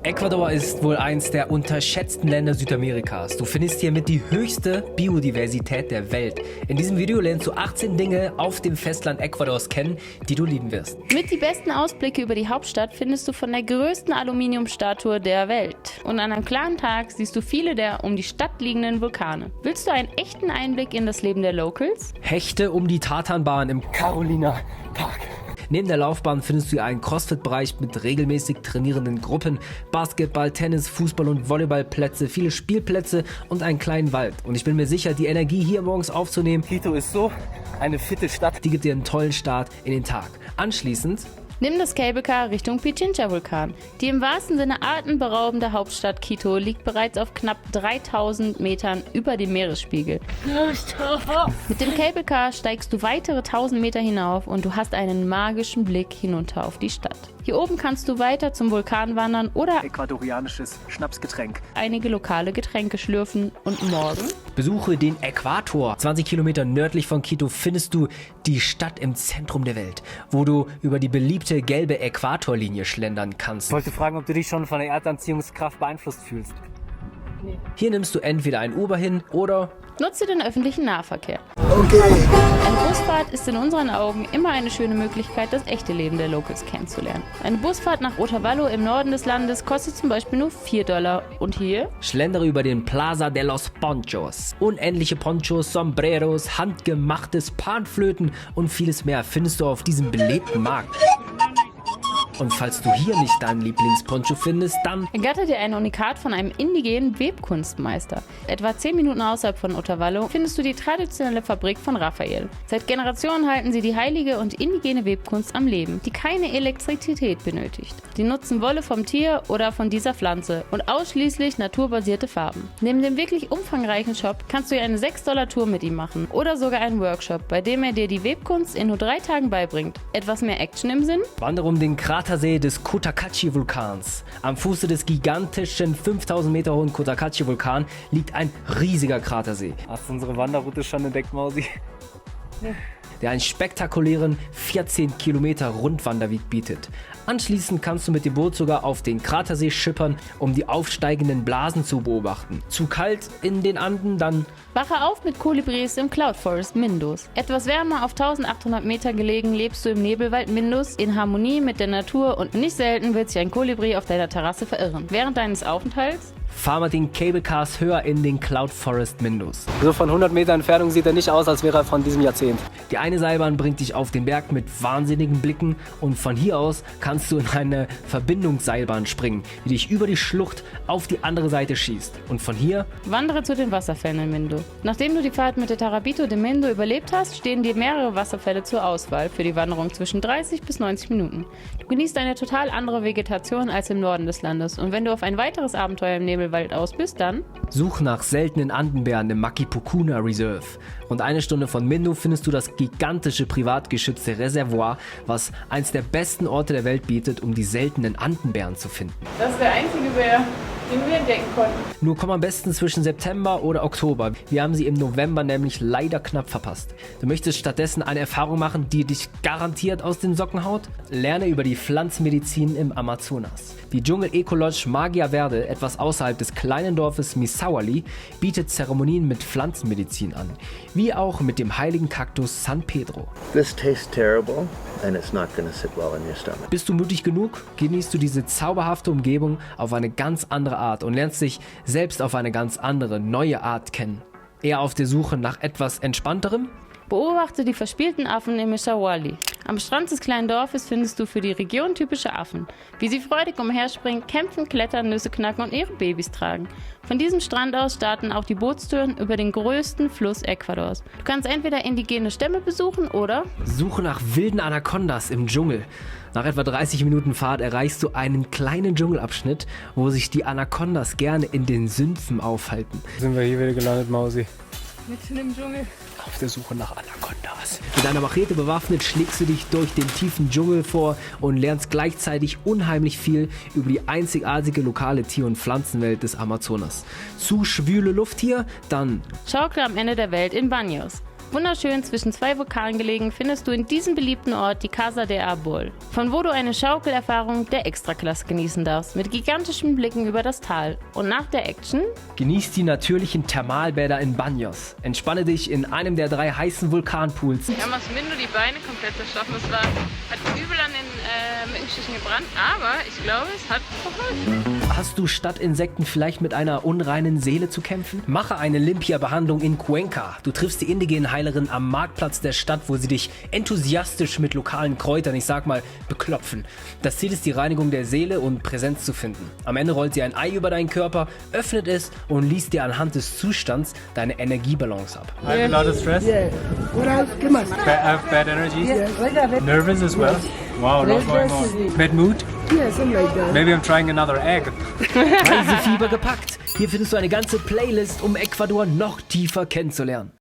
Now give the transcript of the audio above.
Ecuador ist wohl eins der unterschätzten Länder Südamerikas. Du findest hiermit die höchste Biodiversität der Welt. In diesem Video lernst du 18 Dinge auf dem Festland Ecuadors kennen, die du lieben wirst. Mit die besten Ausblicke über die Hauptstadt findest du von der größten Aluminiumstatue der Welt. Und an einem klaren Tag siehst du viele der um die Stadt liegenden Vulkane. Willst du einen echten Einblick in das Leben der Locals? Hechte um die Tatanbahn im Carolina Park. Neben der Laufbahn findest du einen Crossfit-Bereich mit regelmäßig trainierenden Gruppen, Basketball, Tennis, Fußball und Volleyballplätze, viele Spielplätze und einen kleinen Wald. Und ich bin mir sicher, die Energie hier morgens aufzunehmen, Quito ist so eine fitte Stadt, die gibt dir einen tollen Start in den Tag. Anschließend Nimm das Cable Car Richtung Pichincha-Vulkan. Die im wahrsten Sinne atemberaubende Hauptstadt Quito liegt bereits auf knapp 3000 Metern über dem Meeresspiegel. Mit dem Cable Car steigst du weitere 1000 Meter hinauf und du hast einen magischen Blick hinunter auf die Stadt. Hier oben kannst du weiter zum Vulkan wandern oder äquatorianisches Schnapsgetränk. Einige lokale Getränke schlürfen und morgen besuche den Äquator. 20 Kilometer nördlich von Quito findest du die Stadt im Zentrum der Welt, wo du über die beliebte gelbe Äquatorlinie schlendern kannst. Ich wollte fragen, ob du dich schon von der Erdanziehungskraft beeinflusst fühlst. Nee. Hier nimmst du entweder ein Uber hin oder nutze den öffentlichen Nahverkehr. Okay. Eine Busfahrt ist in unseren Augen immer eine schöne Möglichkeit, das echte Leben der Locals kennenzulernen. Eine Busfahrt nach Otavalo im Norden des Landes kostet zum Beispiel nur $4. Und hier schlendere über den Plaza de los Ponchos. Unendliche Ponchos, Sombreros, handgemachtes Panflöten und vieles mehr findest du auf diesem belebten Markt. Und falls du hier nicht deinen Lieblingsponcho findest, dann ergatter dir ein Unikat von einem indigenen Webkunstmeister. Etwa 10 Minuten außerhalb von Otavalo findest du die traditionelle Fabrik von Raphael. Seit Generationen halten sie die heilige und indigene Webkunst am Leben, die keine Elektrizität benötigt. Sie nutzen Wolle vom Tier oder von dieser Pflanze und ausschließlich naturbasierte Farben. Neben dem wirklich umfangreichen Shop kannst du dir eine $6 Tour mit ihm machen oder sogar einen Workshop, bei dem er dir die Webkunst in nur 3 Tagen beibringt. Etwas mehr Action im Sinn? Wandere um den Kratersee des Cotacachi-Vulkans. Am Fuße des gigantischen 5000 Meter hohen Cotacachi-Vulkan liegt ein riesiger Kratersee. Hast du unsere Wanderroute schon entdeckt, Mausi? Ja. Der einen spektakulären 14 Kilometer Rundwanderweg bietet. Anschließend kannst du mit dem Boot sogar auf den Kratersee schippern, um die aufsteigenden Blasen zu beobachten. Zu kalt in den Anden, dann wache auf mit Kolibris im Cloud Forest Mindus. Etwas wärmer auf 1800 Meter gelegen lebst du im Nebelwald Mindus in Harmonie mit der Natur und nicht selten wird sich ein Kolibri auf deiner Terrasse verirren. Während deines Aufenthalts fahr mit den Cable Cars höher in den Cloud Forest Mindus. So von 100 Meter Entfernung sieht er nicht aus, als wäre er von diesem Jahrzehnt. Die eine Seilbahn bringt dich auf den Berg mit wahnsinnigen Blicken und von hier aus kannst du in eine Verbindungsseilbahn springen, die dich über die Schlucht auf die andere Seite schießt. Und von hier wandere zu den Wasserfällen in Mindo. Nachdem du die Fahrt mit der Tarabito de Mindo überlebt hast, stehen dir mehrere Wasserfälle zur Auswahl für die Wanderung zwischen 30 bis 90 Minuten. Du genießt eine total andere Vegetation als im Norden des Landes und wenn du auf ein weiteres Abenteuer im Nebelwald aus bist, dann such nach seltenen Andenbären im Makipucuna Reserve. Rund 1 Stunde von Mindo findest du das gigantische privat geschützte Reservoir, was eins der besten Orte der Welt bietet, um die seltenen Andenbären zu finden. Das ist der einzige Bär, den wir entdecken konnten. Nur komm am besten zwischen September oder Oktober. Wir haben sie im November nämlich leider knapp verpasst. Du möchtest stattdessen eine Erfahrung machen, die dich garantiert aus den Socken haut? Lerne über die Pflanzenmedizin im Amazonas. Die Dschungel-Eco-Lodge Magia Verde, etwas außerhalb des kleinen Dorfes Misawali, bietet Zeremonien mit Pflanzenmedizin an, wie auch mit dem heiligen Kaktus San Pedro. This tastes terrible and it's not going to sit well in your stomach. Bist du mutig genug, genießt du diese zauberhafte Umgebung auf eine ganz andere Art und lernst dich selbst auf eine ganz andere, neue Art kennen. Eher auf der Suche nach etwas Entspannterem? Beobachte die verspielten Affen im Mishawali. Am Strand des kleinen Dorfes findest du für die Region typische Affen, wie sie freudig umherspringen, kämpfen, klettern, Nüsse knacken und ihre Babys tragen. Von diesem Strand aus starten auch die Bootstouren über den größten Fluss Ecuadors. Du kannst entweder indigene Stämme besuchen oder suche nach wilden Anacondas im Dschungel. Nach etwa 30 Minuten Fahrt erreichst du einen kleinen Dschungelabschnitt, wo sich die Anacondas gerne in den Sümpfen aufhalten. Sind wir hier wieder gelandet, Mausi? mitten im Dschungel. Auf der Suche nach Anacondas. Mit einer Machete bewaffnet schlägst du dich durch den tiefen Dschungel vor und lernst gleichzeitig unheimlich viel über die einzigartige lokale Tier- und Pflanzenwelt des Amazonas. Zu schwüle Luft hier? Dann Schaukel am Ende der Welt in Baños. Wunderschön zwischen zwei Vulkanen gelegen findest du in diesem beliebten Ort die Casa de Arbol, von wo du eine Schaukelerfahrung der Extraklasse genießen darfst, mit gigantischen Blicken über das Tal. Und nach der Action Genieß die natürlichen Thermalbäder in Baños. Entspanne dich in einem der 3 heißen Vulkanpools. Wir haben aus Mindo die Beine komplett zerstochen. Das hat übel an den Mückenstichen gebrannt, aber ich glaube, es hat geholfen. Hast du Stadtinsekten vielleicht mit einer unreinen Seele zu kämpfen? Mache eine Limpia-Behandlung in Cuenca. Du triffst die indigenen Heilerin am Marktplatz der Stadt, wo sie dich enthusiastisch mit lokalen Kräutern, ich sag mal, beklopfen. Das Ziel ist, die Reinigung der Seele und Präsenz zu finden. Am Ende rollt sie ein Ei über deinen Körper, öffnet es und liest dir anhand des Zustands deine Energiebalance ab. I have a lot of stress. Yeah. What else? Come on. I have bad energy. Yes. Nervous as well. Wow, a lot going on. Bad mood. Yeah, something like that. Maybe I'm trying another egg. Reisefieber gepackt. Hier findest du eine ganze Playlist, um Ecuador noch tiefer kennenzulernen.